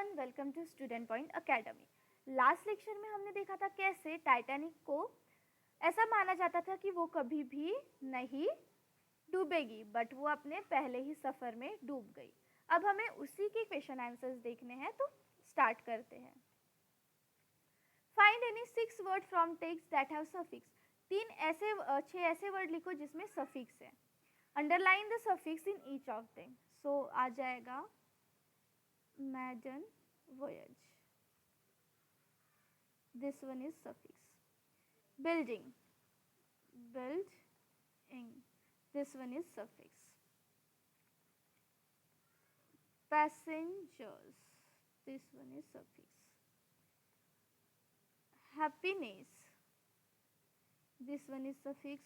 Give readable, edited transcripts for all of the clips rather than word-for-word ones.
Everyone, welcome to student point academy. Last lecture में हमने देखा था कैसे टाइटैनिक को ऐसा माना जाता था कि वो कभी भी नहीं डूबेगी, बट वो अपने पहले ही सफ़र में डूब गई। अब हमें उसी के क्वेश्चन आंसर्स देखने हैं, तो स्टार्ट करते हैं। Find any 6 word from text that have suffix. 6 ऐसे वर्ड लिखो जिसमें सफिक्स है। Underline the suffix in each of them. So आ जाएगा maiden voyage. This one is suffix. Building, building. This one is suffix. Passengers. This one is suffix. Happiness. This one is suffix.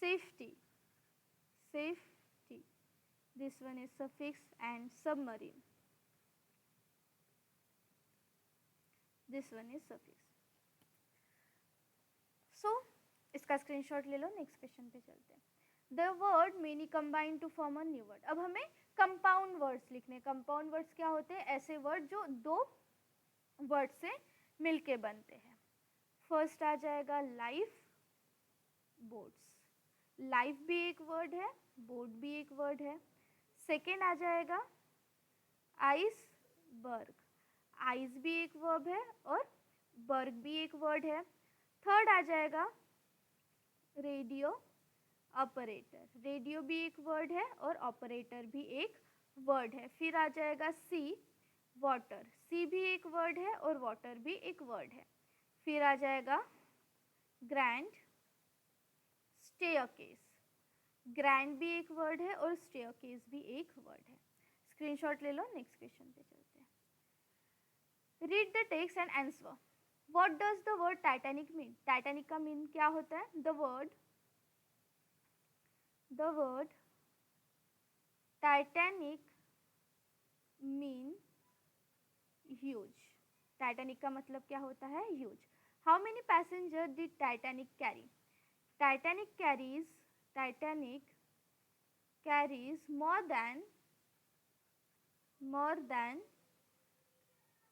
Safety, safety. This one is suffix. And submarine. This one is suffix. So इसका screenshot ले लो। Next question पे चलते हैं। The word many combine to form a new word. अब हमें compound words लिखने। Compound words क्या होते हैं? ऐसे वर्ड जो दो वर्ड से मिलके बनते हैं। फर्स्ट आ जाएगा लाइफ, बोट्स। लाइफ भी एक वर्ड है, बोट भी एक वर्ड है। सेकेंड आ जाएगा आइस बर्ग। आइस भी एक वर्ब है और बर्ग भी एक वर्ड है। थर्ड आ जाएगा रेडियो ऑपरेटर। रेडियो भी एक वर्ड है और ऑपरेटर भी एक वर्ड है। फिर आ जाएगा सी, वाटर। सी भी एक वर्ड है और वाटर भी एक वर्ड है। फिर आ जाएगा ग्रैंड, स्टेयरकेस। ग्रैंड भी एक वर्ड है और स्टेयरकेस भी एक वर्ड है। स्क्रीनशॉट ले लो। नेक्स्ट क्वेश्चन पे चलते हैं। Read the text and answer. What does the word Titanic mean? Titanic का मीन क्या होता है? The word Titanic mean huge. Titanic का मतलब क्या होता है? Huge. How many passenger did Titanic carry? Titanic carries more than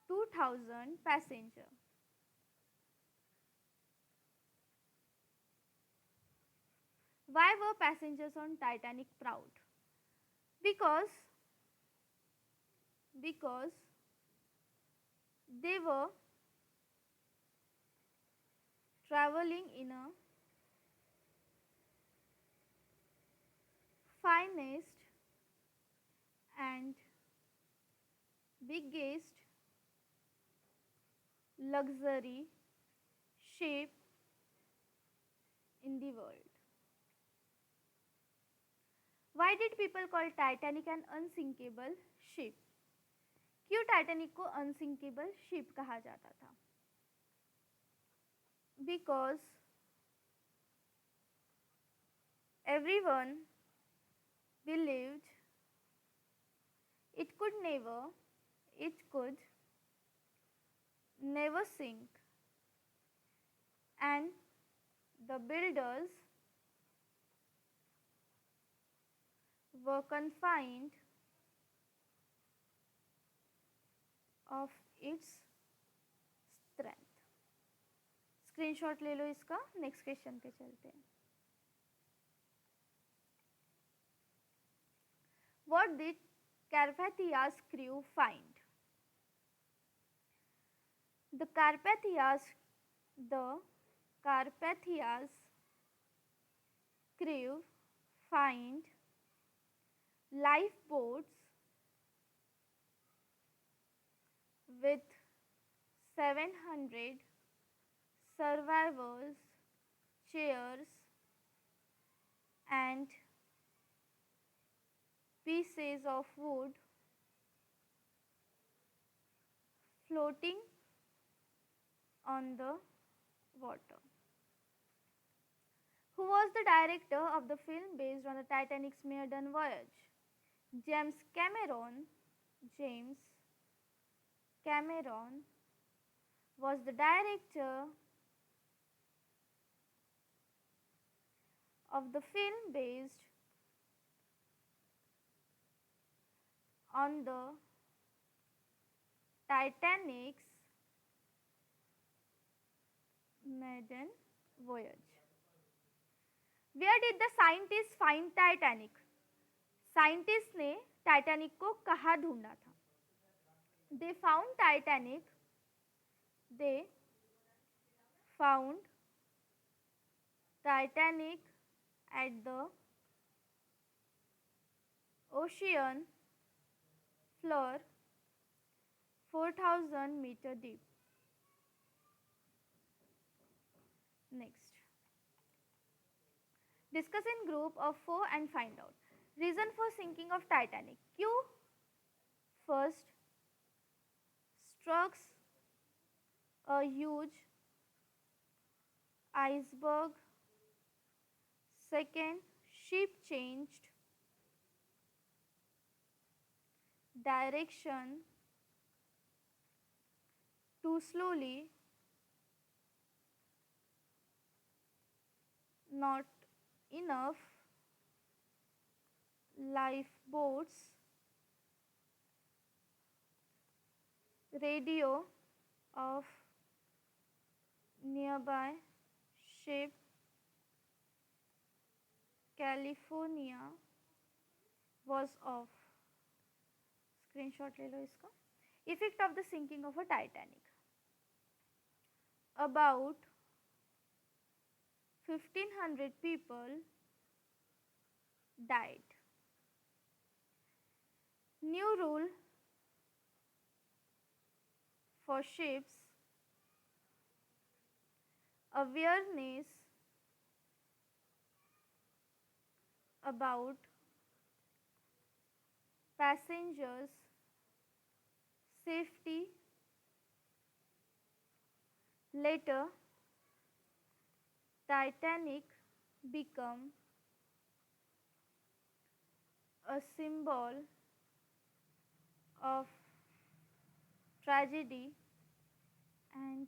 2000 passenger. Why were passengers on Titanic proud? Because they were traveling in a finest and biggest luxury ship in the world. Why did people call Titanic an unsinkable ship? क्यों Titanic को unsinkable ship कहा जाता था? Because everyone believed it could never sink, and the builders were confined of its strength. Screenshot ले लो इसका। Next question पे चलते हैं। What did Carpathia's crew find? The Carpathia's crew find lifeboats with 700 survivors, chairs, and pieces of wood floating on the water. Who was the director of the film based on the Titanic's maiden voyage? James Cameron was the director of the film based on the Titanic's maiden voyage. Where did the scientists find Titanic? Scientist ने Titanic को कहाँ ढूंढा था? They found Titanic. They found Titanic at the ocean floor 4,000 meter deep. Next. Discuss in group of 4 and find out. Reason for sinking of Titanic. क्यों? First, struck a huge iceberg. Second, ship changed direction too slowly. Not enough lifeboats. Radio of nearby ship California was off. Screenshot ले लो इसका. Effect of the sinking of a Titanic. About 1,500 people died. New rule for ships. Awareness about passengers' safety. Later, Titanic became a symbol of tragedy and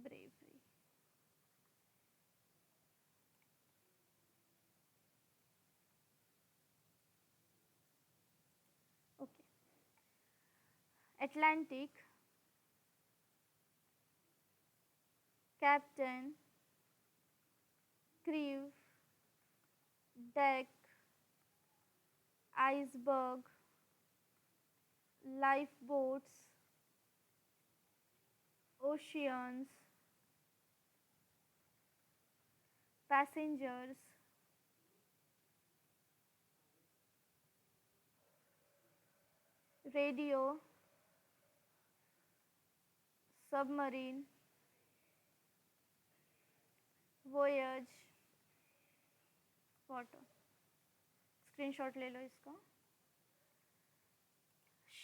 bravery. Okay. Atlantic, captain, crew, deck, iceberg, lifeboats, oceans, passengers, radio, submarine, voyage, water. Screenshot ले लो इसका.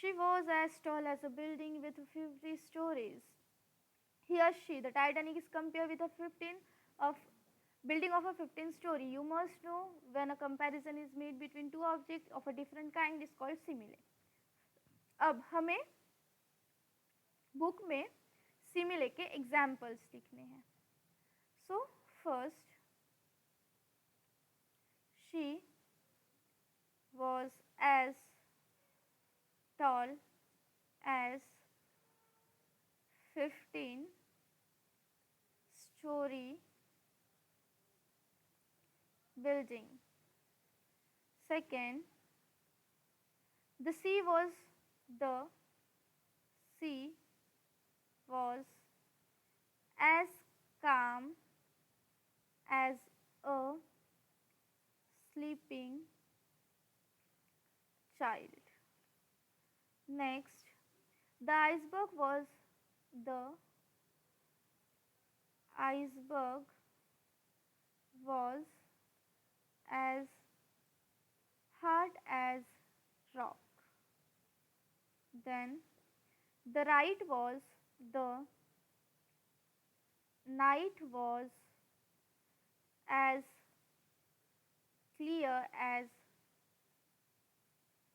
She was as tall as a building with 50 stories. Here she, the Titanic is compared with a 15 of building of a 15 story. You must know when a comparison is made between two objects of a different kind is called simile. अब हमें book में सिमिले के examples लिखने हैं. So first, she was as tall as 15-story building. Second, the sea was as calm as a sleeping child. Next, the iceberg was as hard as rock. Then the night was as clear as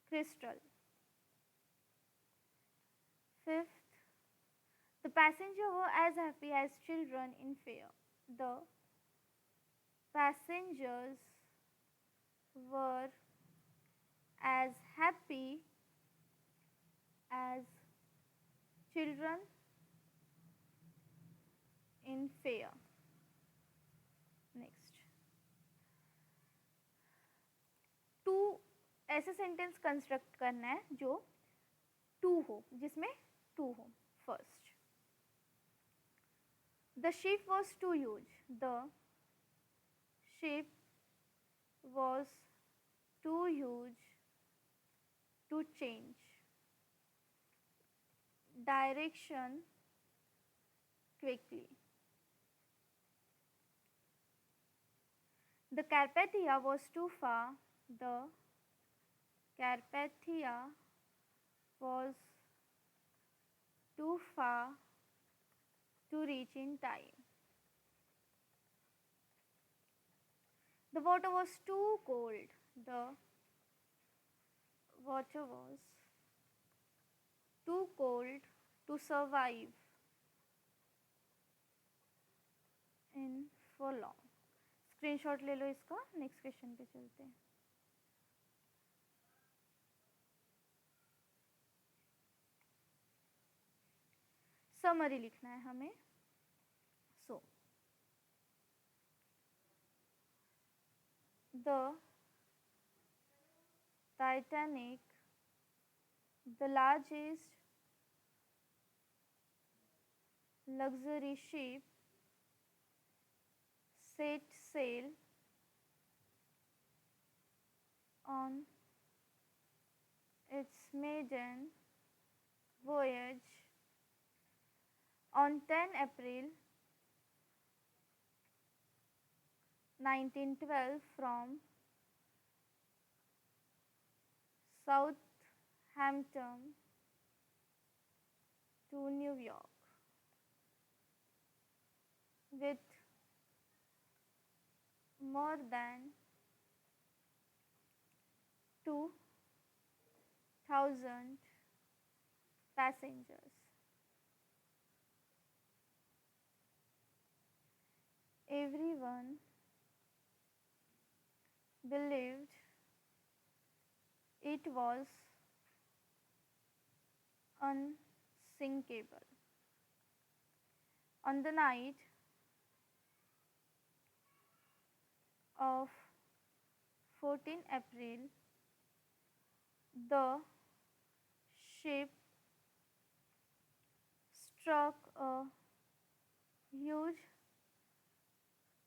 crystal. Fifth, the passengers were as happy as children in fear. The passengers were as happy as children in fair. Next, too ऐसे sentence construct करना है जो too हो, जिसमें too हो. First, the ship was too huge. The ship was too huge to change direction quickly. The Carpathia was too far. The Carpathia was too far to reach in time. The water was too cold. The water was too cold to survive in for long. Screenshot ले लो इसका. Next question पे चलते हैं. Summary लिखना है हमें. सो the Titanic, the largest luxury ship, set sail on its maiden voyage on 10 April 1912 from Southampton to New York with more than 2,000 passengers. Everyone believed it was unsinkable. On the night of 14 April, the ship struck a huge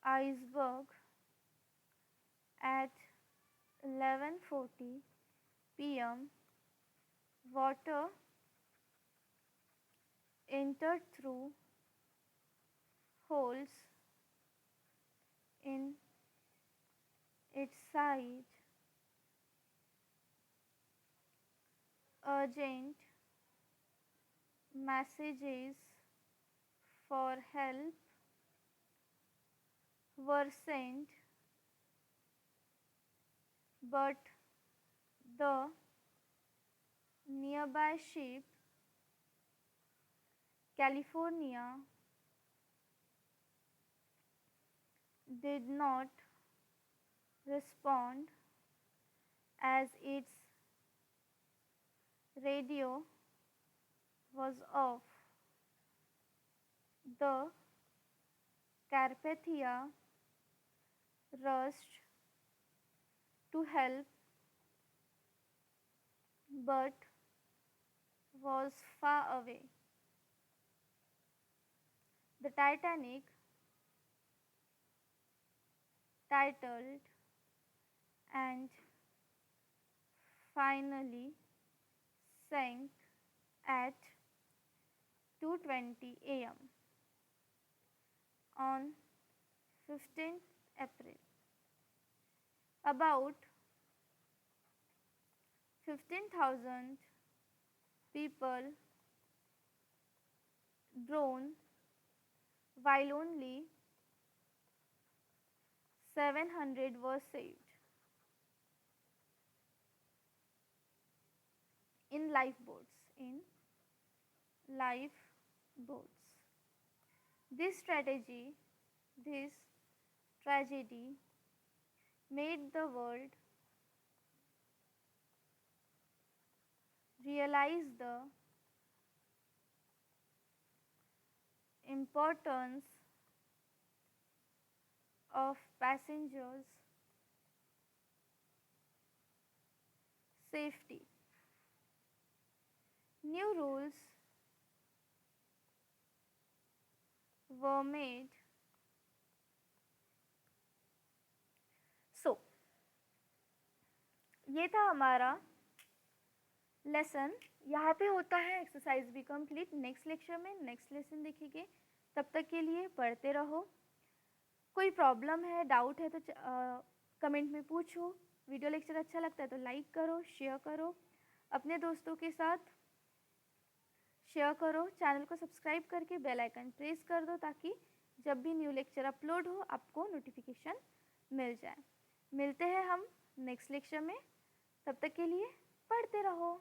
iceberg at 11:40 p.m. Water entered through holes in its side. Urgent messages for help were sent, but the nearby ship, California, did not respond as its radio was off. The Carpathia rushed to help but was far away. The Titanic, titled and finally sank at 2:20 a.m. on 15th April. About 15,000 people drowned while only 700 were saved. In lifeboats. This tragedy made the world realize the importance of passengers' safety. New rules were made. So, ये था हमारा lesson. यहाँ पे होता है exercise भी complete. Next lecture में next lesson देखेंगे। तब तक के लिए पढ़ते रहो। कोई प्रॉब्लम है, डाउट है तो कमेंट में पूछो। वीडियो लेक्चर अच्छा लगता है तो लाइक करो, शेयर करो, अपने दोस्तों के साथ शेयर करो। चैनल को सब्सक्राइब करके बेल आइकन प्रेस कर दो ताकि जब भी न्यू लेक्चर अपलोड हो आपको नोटिफिकेशन मिल जाए। मिलते हैं हम नेक्स्ट लेक्चर में। तब तक के लिए पढ़ते रहो।